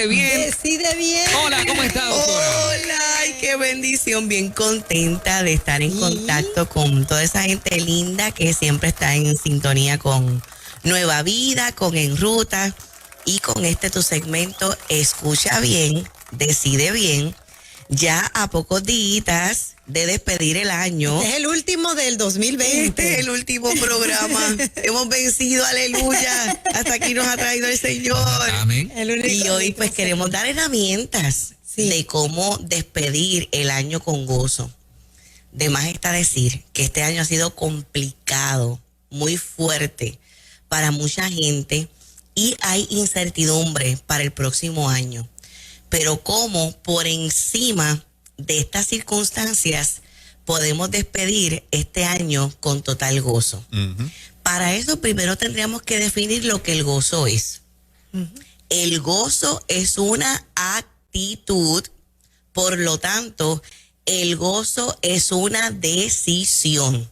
Decide Bien. Decide Bien. Hola, ¿cómo está, doctora? Hola, ay, qué bendición, bien contenta de estar en contacto con toda esa gente linda que siempre está en sintonía con Nueva Vida, con En Ruta y con tu segmento Escucha Bien, Decide Bien. Ya a pocos días de despedir el año. Este es el último del 2020. Este es el último programa. Hemos vencido, aleluya. Hasta aquí nos ha traído el Señor. Amén. Y hoy pues queremos dar herramientas de cómo despedir el año con gozo. De más está decir que este año ha sido complicado, muy fuerte para mucha gente y hay incertidumbre para el próximo año. Pero cómo por encima de estas circunstancias podemos despedir este año con total gozo. Para eso primero tendríamos que definir lo que el gozo es. El gozo es una actitud, por lo tanto, el gozo es una decisión.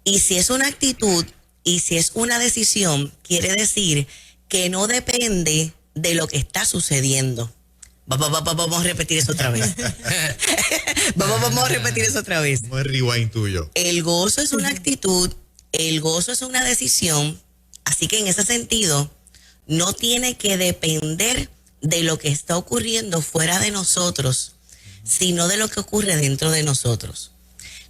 Y si es una actitud y si es una decisión, quiere decir que no depende de lo que está sucediendo. Vamos a repetir eso otra vez. Vamos a repetir eso otra vez. Como el rewind tuyo. El gozo es una actitud, el gozo es una decisión, así que en ese sentido no tiene que depender de lo que está ocurriendo fuera de nosotros, sino de lo que ocurre dentro de nosotros.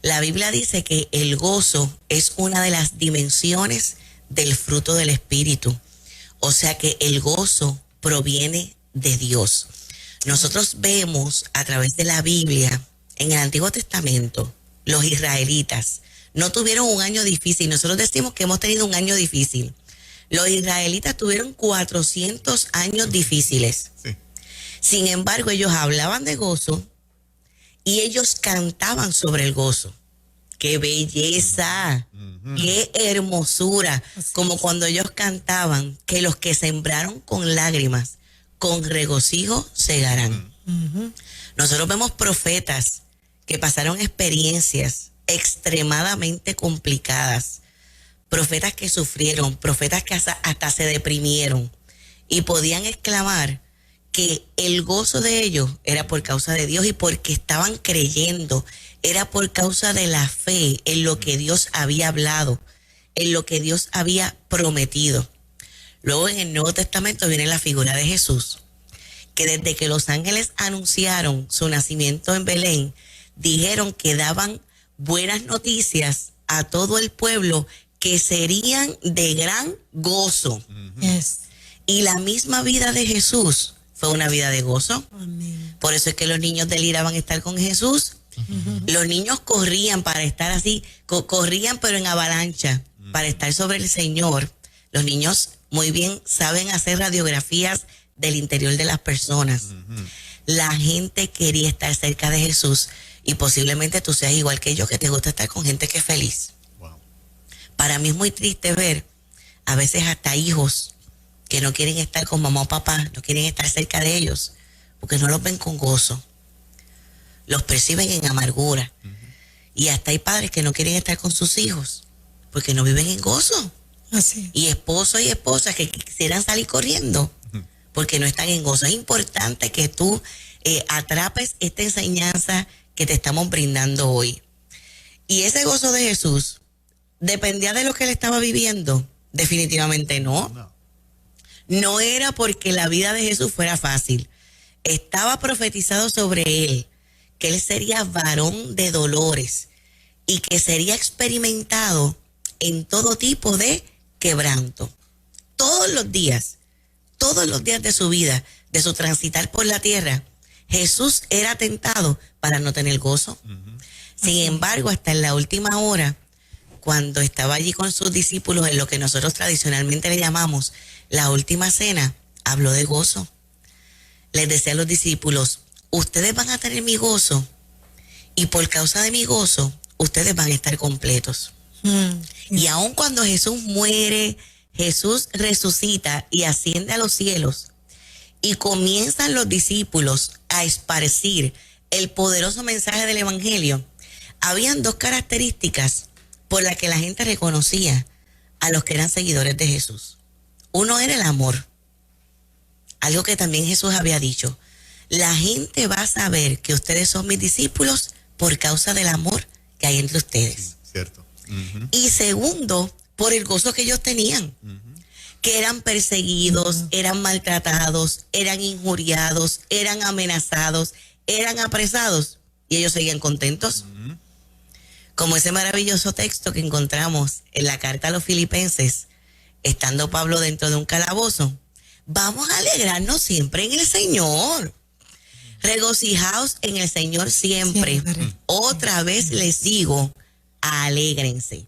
La Biblia dice que el gozo es una de las dimensiones del fruto del Espíritu, o sea que el gozo proviene de Dios. Nosotros vemos a través de la Biblia, en el Antiguo Testamento, los israelitas no tuvieron un año difícil. Nosotros decimos que hemos tenido un año difícil. Los israelitas tuvieron 400 años difíciles. Sí. Sin embargo, ellos hablaban de gozo y ellos cantaban sobre el gozo. ¡Qué belleza! ¡Qué hermosura! Como cuando ellos cantaban que los que sembraron con lágrimas, con regocijo segarán. Nosotros vemos profetas que pasaron experiencias extremadamente complicadas, profetas que sufrieron, profetas que hasta se deprimieron y podían exclamar que el gozo de ellos era por causa de Dios y porque estaban creyendo, era por causa de la fe en lo que Dios había hablado, en lo que Dios había prometido. Luego en el Nuevo Testamento viene la figura de Jesús, que desde que los ángeles anunciaron su nacimiento en Belén, dijeron que daban buenas noticias a todo el pueblo que serían de gran gozo. Y la misma vida de Jesús fue una vida de gozo. Por eso es que los niños deliraban estar con Jesús. Los niños corrían para estar así, corrían pero en avalancha, para estar sobre el Señor. Los niños muy bien saben hacer radiografías del interior de las personas. La gente quería estar cerca de Jesús y posiblemente tú seas igual que yo, que te gusta estar con gente que es feliz. Para mí es muy triste ver a veces hasta hijos que no quieren estar con mamá o papá, no quieren estar cerca de ellos porque no los ven con gozo, los perciben en amargura. Y hasta hay padres que no quieren estar con sus hijos porque no viven en gozo. Así. Y esposos y esposas que quisieran salir corriendo porque no están en gozo. Es importante que tú atrapes esta enseñanza que te estamos brindando hoy. Y ese gozo de Jesús, ¿dependía de lo que él estaba viviendo? Definitivamente no. No era porque la vida de Jesús fuera fácil. Estaba profetizado sobre él que él sería varón de dolores y que sería experimentado en todo tipo de quebranto. Todos los días de su vida, de su transitar por la tierra, Jesús era tentado para no tener gozo. Sin embargo, hasta en la última hora, cuando estaba allí con sus discípulos en lo que nosotros tradicionalmente le llamamos la última cena, habló de gozo. Les decía a los discípulos, ustedes van a tener mi gozo y por causa de mi gozo, ustedes van a estar completos. Y aun cuando Jesús muere, Jesús resucita y asciende a los cielos y comienzan los discípulos a esparcir el poderoso mensaje del evangelio, habían dos características por las que la gente reconocía a los que eran seguidores de Jesús. Uno era el amor. algo que también Jesús había dicho. La gente va a saber que ustedes son mis discípulos por causa del amor que hay entre ustedes. Sí, cierto. Y segundo, por el gozo que ellos tenían. Que eran perseguidos, eran maltratados, eran injuriados, eran amenazados, eran apresados. Y ellos seguían contentos. Como ese maravilloso texto que encontramos en la carta a los Filipenses, estando Pablo dentro de un calabozo. Vamos a alegrarnos siempre en el Señor. Regocijaos en el Señor siempre. Otra vez les digo, alégrense.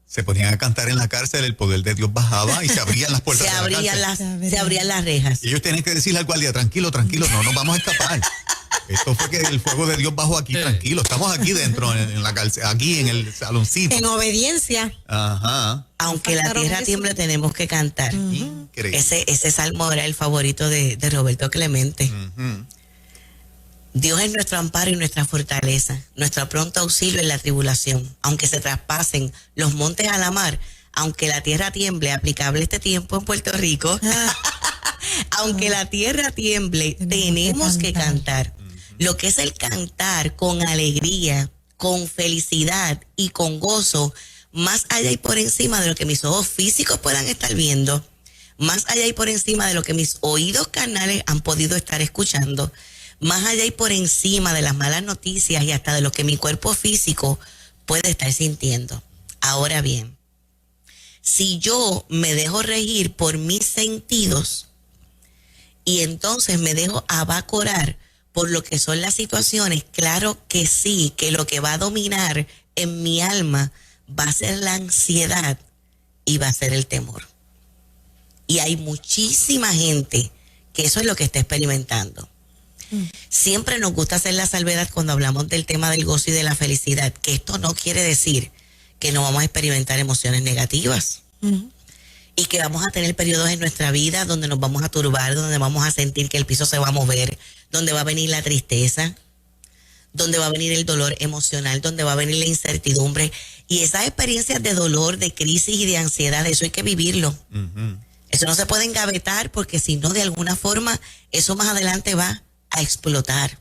Se ponían a cantar en la cárcel, el poder de Dios bajaba y se abrían las puertas Se de la cárcel. se abrían las rejas. Y ellos tienen que decirle al guardia, tranquilo, no nos vamos a escapar. Esto fue que el fuego de Dios bajó aquí, tranquilo. Estamos aquí dentro, en la cárcel, aquí en el saloncito. En obediencia. Ajá. Aunque la tierra tiemble, tenemos que cantar. Increíble. Ese salmo era el favorito de Roberto Clemente. Dios es nuestro amparo y nuestra fortaleza, nuestro pronto auxilio en la tribulación. Aunque se traspasen los montes a la mar, aunque la tierra tiemble, aplicable este tiempo en Puerto Rico, aunque la tierra tiemble, tenemos que cantar. Lo que es el cantar con alegría, con felicidad y con gozo, más allá y por encima de lo que mis ojos físicos puedan estar viendo, más allá y por encima de lo que mis oídos carnales han podido estar escuchando, más allá y por encima de las malas noticias y hasta de lo que mi cuerpo físico puede estar sintiendo. Ahora bien, si yo me dejo regir por mis sentidos y entonces me dejo abacorar por lo que son las situaciones, claro que sí, que lo que va a dominar en mi alma va a ser la ansiedad y va a ser el temor. Y hay muchísima gente que eso es lo que está experimentando. Siempre nos gusta hacer la salvedad cuando hablamos del tema del gozo y de la felicidad, que esto no quiere decir que no vamos a experimentar emociones negativas. Y que vamos a tener periodos en nuestra vida donde nos vamos a turbar, donde vamos a sentir que el piso se va a mover, donde va a venir la tristeza, donde va a venir el dolor emocional, donde va a venir la incertidumbre. Y esas experiencias de dolor, de crisis y de ansiedad, eso hay que vivirlo. Eso no se puede engavetar porque si no, de alguna forma, eso más adelante va a explotar.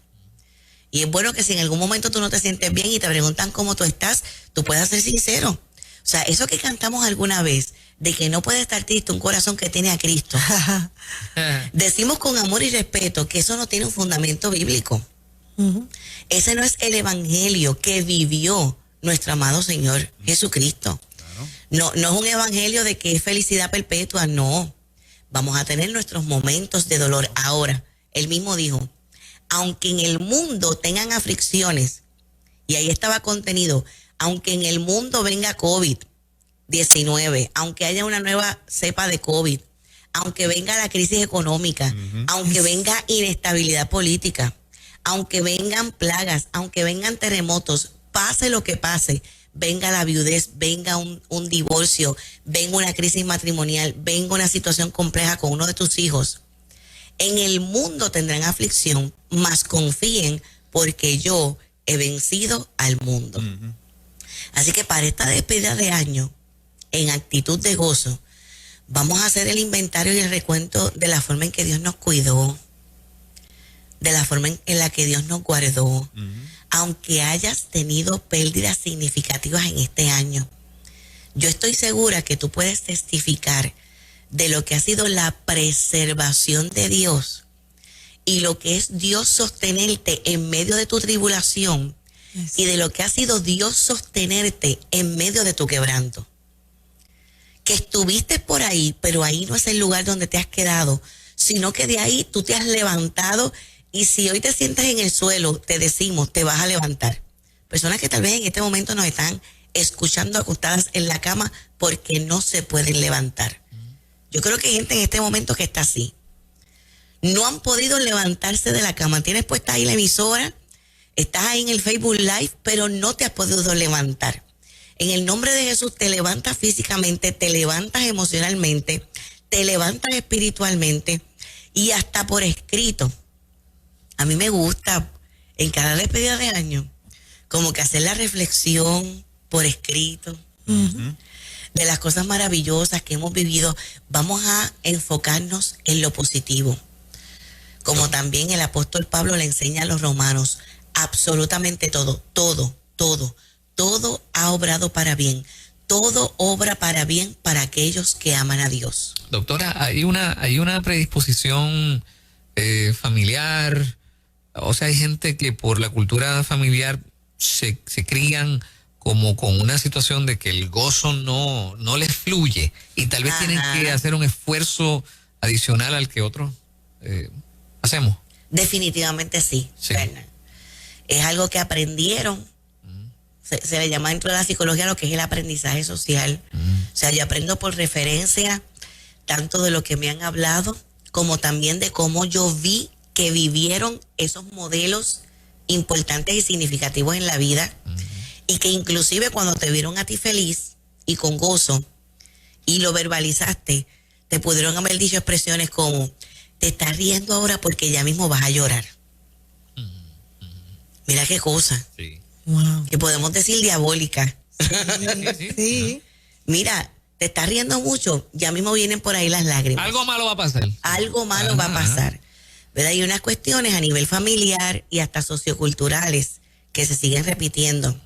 Y es bueno que si en algún momento tú no te sientes bien y te preguntan cómo tú estás, tú puedas ser sincero. O sea, eso que cantamos alguna vez, de que no puede estar triste un corazón que tiene a Cristo. Decimos con amor y respeto que eso no tiene un fundamento bíblico. Ese no es el evangelio que vivió nuestro amado Señor Jesucristo. No es un evangelio de que es felicidad perpetua, no. Vamos a tener nuestros momentos de dolor. Ahora, él mismo dijo, aunque en el mundo tengan aflicciones, y ahí estaba contenido, aunque en el mundo venga COVID-19, aunque haya una nueva cepa de COVID, aunque venga la crisis económica, aunque venga inestabilidad política, aunque vengan plagas, aunque vengan terremotos, pase lo que pase, venga la viudez, venga un divorcio, venga una crisis matrimonial, venga una situación compleja con uno de tus hijos. En el mundo tendrán aflicción, mas confíen porque yo he vencido al mundo. Así que para esta despedida de año, en actitud de gozo, vamos a hacer el inventario y el recuento de la forma en que Dios nos cuidó, de la forma en la que Dios nos guardó. Aunque hayas tenido pérdidas significativas en este año, yo estoy segura que tú puedes testificar de lo que ha sido la preservación de Dios y lo que es Dios sostenerte en medio de tu tribulación y de lo que ha sido Dios sostenerte en medio de tu quebranto. Que estuviste por ahí, pero ahí no es el lugar donde te has quedado, sino que de ahí tú te has levantado. Y si hoy te sientas en el suelo, te decimos, te vas a levantar. Personas que tal vez en este momento nos están escuchando acostadas en la cama porque no se pueden levantar. Yo creo que hay gente en este momento que está así. No han podido levantarse de la cama. Tienes puesta ahí la emisora, estás ahí en el Facebook Live, pero no te has podido levantar. En el nombre de Jesús te levantas físicamente, te levantas emocionalmente, te levantas espiritualmente y hasta por escrito. A mí me gusta en cada despedida de año como que hacer la reflexión por escrito de las cosas maravillosas que hemos vivido. Vamos a enfocarnos en lo positivo. como también el apóstol Pablo le enseña a los romanos, absolutamente todo ha obrado para bien. Todo obra para bien para aquellos que aman a Dios. Doctora, hay una predisposición familiar, o sea, hay gente que por la cultura familiar se crían como con una situación de que el gozo no les fluye y tal vez tienen que hacer un esfuerzo adicional al que otros hacemos. Definitivamente sí. Es algo que aprendieron. Se le llama dentro de la psicología lo que es el aprendizaje social. O sea, yo aprendo por referencia tanto de lo que me han hablado como también de cómo yo vi que vivieron esos modelos importantes y significativos en la vida, y que inclusive cuando te vieron a ti feliz y con gozo y lo verbalizaste, te pudieron haber dicho expresiones como: te estás riendo ahora porque ya mismo vas a llorar. Mira qué cosa. Sí. Wow. Que podemos decir diabólica. Sí. Mira, te estás riendo mucho, ya mismo vienen por ahí las lágrimas. Algo malo va a pasar. Algo malo va a pasar. ¿Verdad? Hay unas cuestiones a nivel familiar y hasta socioculturales que se siguen repitiendo.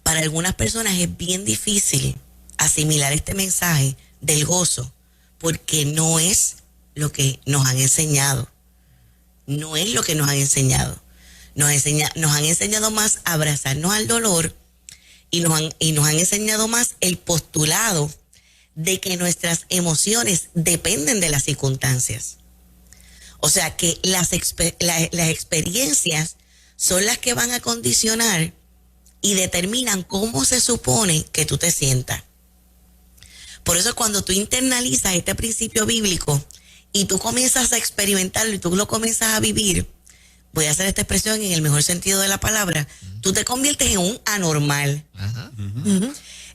Para algunas personas es bien difícil asimilar este mensaje del gozo, porque no es lo que nos han enseñado. No es lo que nos han enseñado. Nos han enseñado más a abrazarnos al dolor y nos han enseñado más el postulado de que nuestras emociones dependen de las circunstancias. O sea, que las experiencias son las que van a condicionar y determinan cómo se supone que tú te sientas. Por eso cuando tú internalizas este principio bíblico y tú comienzas a experimentarlo y tú lo comienzas a vivir, voy a hacer esta expresión en el mejor sentido de la palabra, tú te conviertes en un anormal.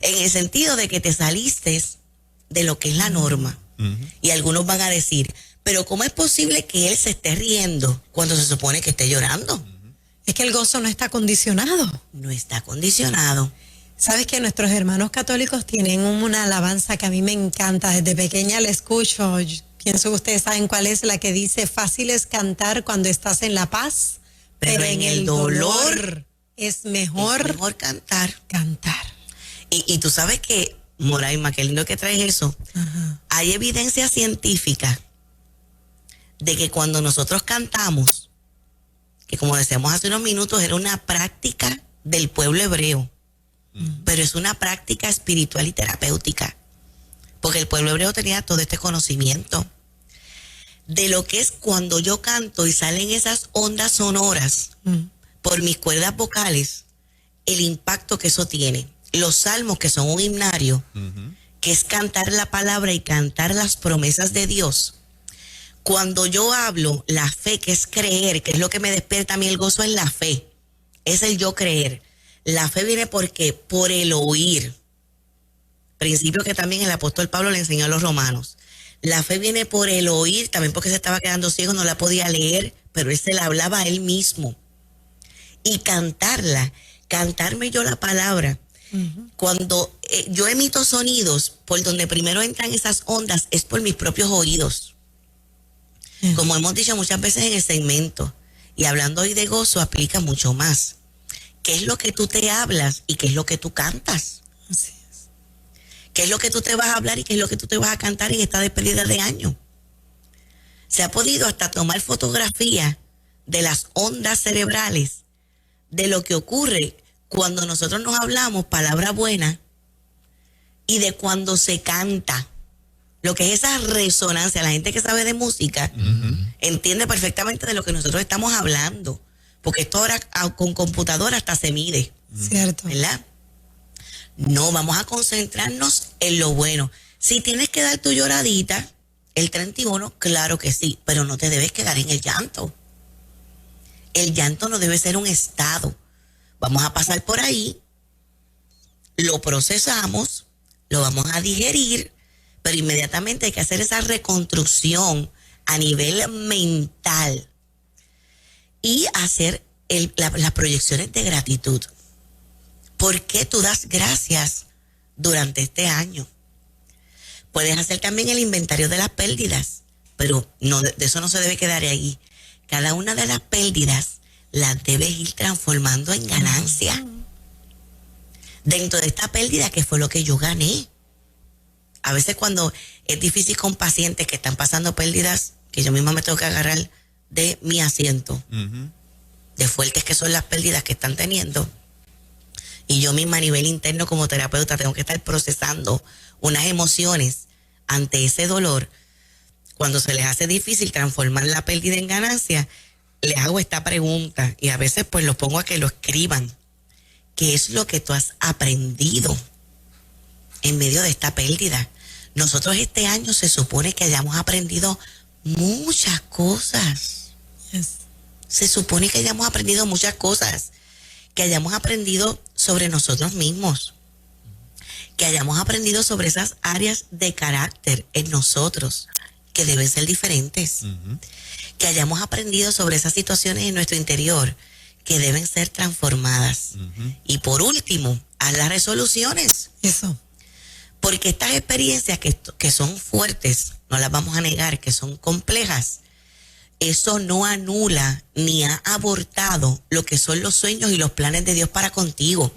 En el sentido de que te saliste de lo que es la norma. Y algunos van a decir, pero ¿cómo es posible que él se esté riendo cuando se supone que esté llorando? Es que el gozo no está condicionado. No está condicionado. Sabes que nuestros hermanos católicos tienen una alabanza que a mí me encanta. Desde pequeña la escucho. Pienso que ustedes saben cuál es, la que dice: fácil es cantar cuando estás en la paz, pero en el dolor es mejor cantar. Cantar. Y tú sabes que, Moraima, qué lindo que traes eso. Hay evidencia científica de que cuando nosotros cantamos, que como decíamos hace unos minutos, era una práctica del pueblo hebreo, pero es una práctica espiritual y terapéutica. Porque el pueblo hebreo tenía todo este conocimiento de lo que es cuando yo canto y salen esas ondas sonoras por mis cuerdas vocales, el impacto que eso tiene. Los salmos, que son un himnario, que es cantar la palabra y cantar las promesas de Dios. Cuando yo hablo, la fe, que es creer, que es lo que me despierta a mí el gozo, en la fe. Es el yo creer. La fe viene porque por el oír. Principio que también el apóstol Pablo le enseñó a los romanos. La fe viene por el oír, también porque se estaba quedando ciego, no la podía leer, pero él se la hablaba a él mismo. Y cantarla, cantarme yo la palabra. Cuando yo emito sonidos, por donde primero entran esas ondas es por mis propios oídos. Como hemos dicho muchas veces en el segmento, y hablando hoy de gozo, aplica mucho más. ¿Qué es lo que tú te hablas y qué es lo que tú cantas? Así. ¿Qué es lo que tú te vas a hablar y qué es lo que tú te vas a cantar en esta despedida de año? Se ha podido hasta tomar fotografía de las ondas cerebrales, de lo que ocurre cuando nosotros nos hablamos palabra buena y de cuando se canta. Lo que es esa resonancia. La gente que sabe de música entiende perfectamente de lo que nosotros estamos hablando, porque esto ahora con computadora hasta se mide. Cierto. ¿Verdad? No, vamos a concentrarnos en lo bueno. Si tienes que dar tu lloradita el 31, claro que sí, pero no te debes quedar en el llanto. El llanto no debe ser un estado. Vamos a pasar por ahí, lo procesamos, lo vamos a digerir, pero inmediatamente hay que hacer esa reconstrucción a nivel mental y hacer las proyecciones de gratitud. ¿Por qué tú das gracias durante este año? Puedes hacer también el inventario de las pérdidas, pero no, de eso no se debe quedar ahí. Cada una de las pérdidas las debes ir transformando en ganancia. Dentro de esta pérdida, ¿qué fue lo que yo gané? A veces cuando es difícil con pacientes que están pasando pérdidas, que yo misma me tengo que agarrar de mi asiento, de fuertes que son las pérdidas que están teniendo, y yo misma a nivel interno como terapeuta tengo que estar procesando unas emociones ante ese dolor. Cuando se les hace difícil transformar la pérdida en ganancia, les hago esta pregunta y a veces pues los pongo a que lo escriban. ¿Qué es lo que tú has aprendido en medio de esta pérdida? Nosotros este año se supone que hayamos aprendido muchas cosas. Se supone que hayamos aprendido muchas cosas. Que hayamos aprendido sobre nosotros mismos. Que hayamos aprendido sobre esas áreas de carácter en nosotros que deben ser diferentes. Que hayamos aprendido sobre esas situaciones en nuestro interior que deben ser transformadas. Y por último, haz las resoluciones. Eso. Porque estas experiencias que son fuertes, no las vamos a negar, que son complejas, eso no anula ni ha abortado lo que son los sueños y los planes de Dios para contigo.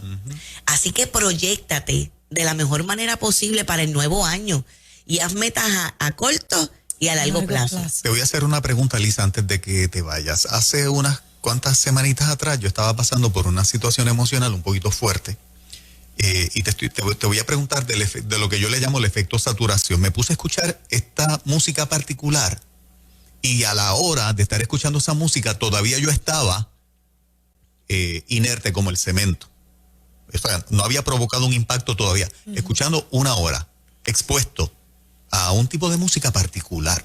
Así que proyéctate de la mejor manera posible para el nuevo año y haz metas a corto y a largo plazo. Te voy a hacer una pregunta, Lisa, antes de que te vayas. Hace unas cuantas semanitas atrás yo estaba pasando por una situación emocional un poquito fuerte. Y te voy a preguntar de lo que yo le llamo el efecto saturación. Me puse a escuchar esta música particular y a la hora de estar escuchando esa música todavía yo estaba inerte como el cemento. O sea, no había provocado un impacto todavía. Escuchando una hora, expuesto a un tipo de música particular.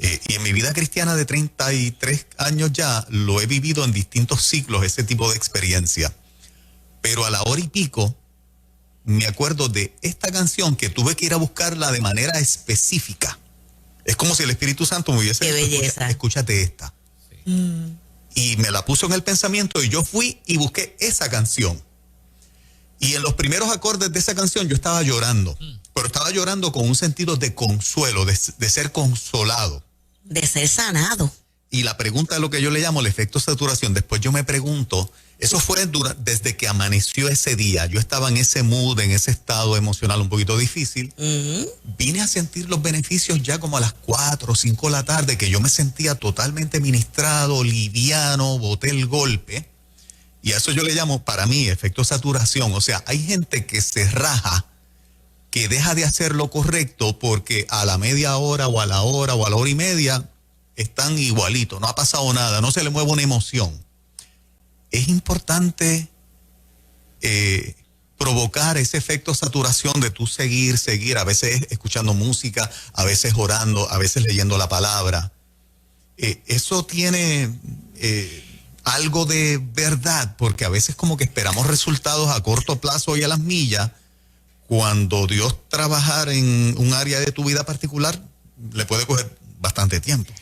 Y en mi vida cristiana de 33 años ya lo he vivido en distintos ciclos, ese tipo de experiencia. Pero a la hora y pico me acuerdo de esta canción que tuve que ir a buscarla de manera específica. Es como si el Espíritu Santo me hubiese dicho, ¡qué belleza! Escúchate esta. Y me la puso en el pensamiento y yo fui y busqué esa canción. Y en los primeros acordes de esa canción yo estaba llorando. Pero estaba llorando con un sentido de consuelo, de ser consolado. De ser sanado. Y la pregunta es lo que yo le llamo el efecto saturación. Después yo me pregunto, eso fue desde que amaneció ese día. Yo estaba en ese mood, en ese estado emocional un poquito difícil. Vine a sentir los beneficios ya como a las 4 o 5 de la tarde, que yo me sentía totalmente ministrado, liviano, boté el golpe. Y a eso yo le llamo, para mí, efecto saturación. O sea, hay gente que se raja, que deja de hacer lo correcto porque a la media hora o a la hora o a la hora y media están igualitos, no ha pasado nada, no se le mueve una emoción. Es importante provocar ese efecto saturación de tú seguir, a veces escuchando música, a veces orando, a veces leyendo la palabra. Eso tiene algo de verdad, porque a veces como que esperamos resultados a corto plazo y a las millas, cuando Dios trabajar en un área de tu vida particular, le puede coger bastante tiempo.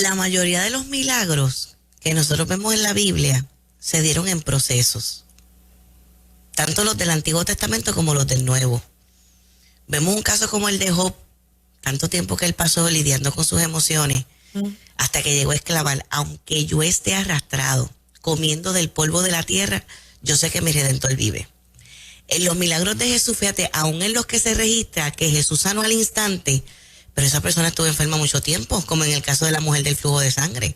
La mayoría de los milagros que nosotros vemos en la Biblia se dieron en procesos, tanto los del Antiguo Testamento como los del Nuevo. Vemos un caso como el de Job, tanto tiempo que él pasó lidiando con sus emociones, hasta que llegó a exclamar: aunque yo esté arrastrado, comiendo del polvo de la tierra, yo sé que mi Redentor vive. En los milagros de Jesús, fíjate, aún en los que se registra que Jesús sanó al instante, pero esa persona estuvo enferma mucho tiempo, como en el caso de la mujer del flujo de sangre.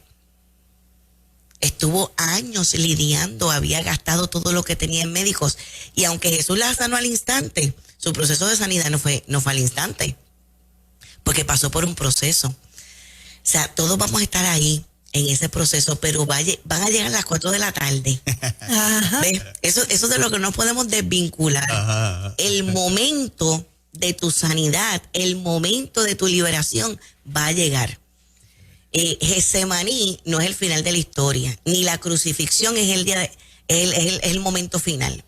Estuvo años lidiando, había gastado todo lo que tenía en médicos, y aunque Jesús la sanó al instante, su proceso de sanidad no fue al instante, porque pasó por un proceso. O sea, todos vamos a estar ahí en ese proceso, pero van a llegar a las 4 de la tarde. ¿Ves? Eso es de lo que no podemos desvincular. El momento de tu sanidad, el momento de tu liberación va a llegar. Getsemaní no es el final de la historia, ni la crucifixión es el momento final.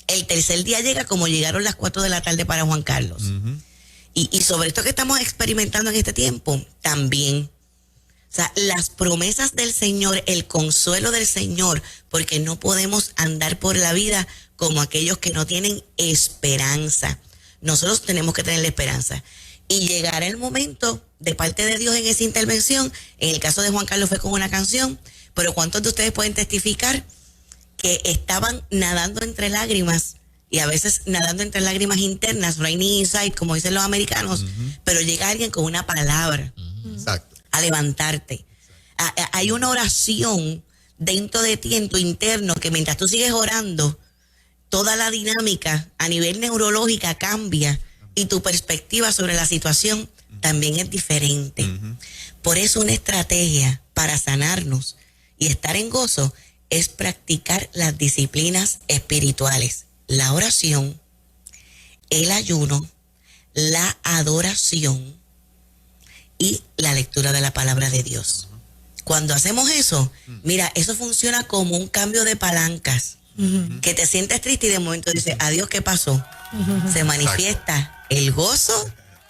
El tercer día llega como llegaron las 4 de la tarde para Juan Carlos. Y sobre esto que estamos experimentando en este tiempo, también. O sea, las promesas del Señor, el consuelo del Señor, porque no podemos andar por la vida como aquellos que no tienen esperanza. Nosotros tenemos que tener la esperanza. y llegará el momento de parte de Dios en esa intervención. En el caso de Juan Carlos fue con una canción, pero ¿cuántos de ustedes pueden testificar que estaban nadando entre lágrimas, y a veces nadando entre lágrimas internas, raining inside, como dicen los americanos, pero llega alguien con una palabra Exacto. a levantarte? Hay una oración dentro de ti, en tu interno, que mientras tú sigues orando, toda la dinámica a nivel neurológica cambia y tu perspectiva sobre la situación también es diferente. Por eso una estrategia para sanarnos y estar en gozo es practicar las disciplinas espirituales: la oración, el ayuno, la adoración y la lectura de la palabra de Dios. Cuando hacemos eso, mira, eso funciona como un cambio de palancas, que te sientes triste y de momento dices, adiós, ¿qué pasó? Se manifiesta el gozo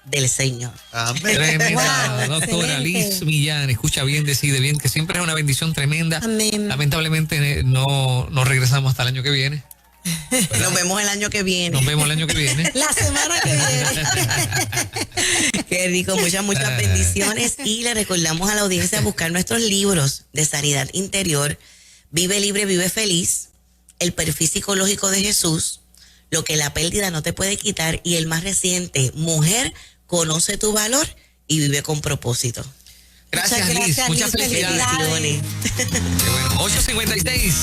del Señor. Amén. Tremenda, Wow, doctora excelente. Liz Millán, escucha bien, decide bien, que siempre es una bendición tremenda. Amén. Lamentablemente no regresamos hasta el año que viene. Nos vemos el año que viene. Nos vemos el año que viene. La semana que viene. Qué rico, muchas bendiciones. Y le recordamos a la audiencia buscar nuestros libros de sanidad interior: Vive Libre, Vive Feliz, El Perfil Psicológico de Jesús, Lo que la pérdida no te puede quitar, y el más reciente, Mujer, conoce tu valor y vive con propósito. Gracias, Muchas Liz. gracias, Muchas Liz. felicidades. Bendiciones. Qué bueno. 8:56.